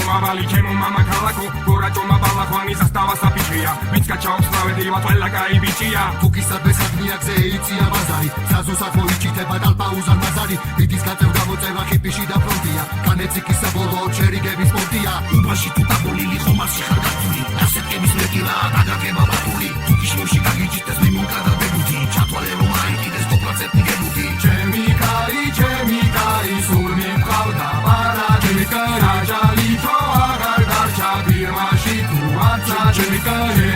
მამალი ჩემო მამა ქალაქო გორაჭომა ბალახვანი სასტავა საფიჩია ვინც გაჩაობს ლავედივა ყველა კაი ბიჭია თუკისადმე გზე იწია ბაზარი საზოსახო იჩიტება ტალპა უზარმაზარი მიდის გაწევ გამოწევა ხიპიში და ფრონტია კანეციკის საბოლოო ჩერიგების პორტია უბაში თუ დაბოლილი ხომალში ხარ გაწული ასეთების მეტილა დაგაგება ბათული თუკიშმოში გაგიჭიტეს მიმონკადა დებუთი ჩათვალე რომ აიყიდეს დოპლაცეტნი გებუთი ჩემი კაი სულ მიყავდა პარა ჩემი კაი აჯალი თო აღარ დარჩა ფირმაში თუ არცა ჩემი კაი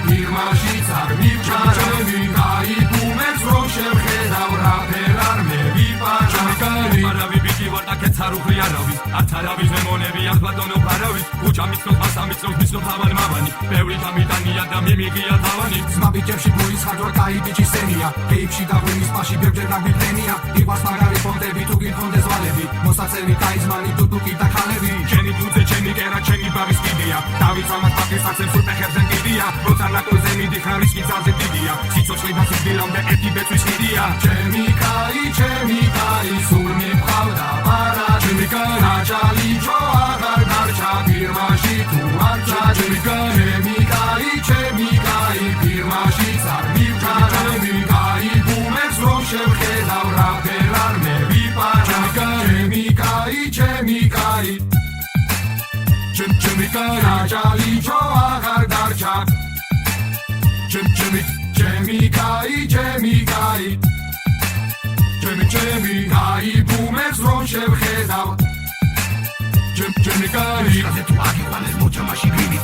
ფირმაშიც არ მივჭა ჩემი კაი ბუმერს რომ შევხედავ რა ფერ არ მე ვიპაჭა არავი ბიჭი ვარ და კეც არ უხრი არავის არც არავის მემონები არ ბატონო ფარავის ქუჩა მიცნობს მასა მიცნობს მიცნობს ავან მავანი ბევრი დამიტანია და მიმიღია თავანი ძმა ბიჭებში ბოის ხარჯვა კაი ბიჭი სენია კეიფში და ღვინის პაში ბევრჯერ გამიფრენია იყვას მაგარი ფონდები თუ გიქონდეს ვალები მოსაცემი კაიზმანი დუდუკი და ქალები ჩემი ფუძე ჩემი კერა ჩემი ბაღის კიდია დავით ამას პაკის აქცენტს უპეხებზე კიდია როცა ნაკოზე მიდიხარ რისკი ძალზე დიდია სიცოცხლე და სიკვდილამდე ერთი ბეწვის ხიდია ჩემი კაი სულ მიყავდა პარა ჩემი კაი აჯალი ჯო აღარ დარჩა ფირმაში თუ არცა ჩემი კაი ფირმაშიც არ მივჭა ჩემი კაი ბუმერს რომ შევხედავ რა ფერ არ მე ვიპაჭა ჩემი კაი აჯალი ჯო აღარ დარჩა ჩემი კაი ბუმერს რომ შევხედავ ჩემი კაი tu aghi quale sboccia ma ci gridi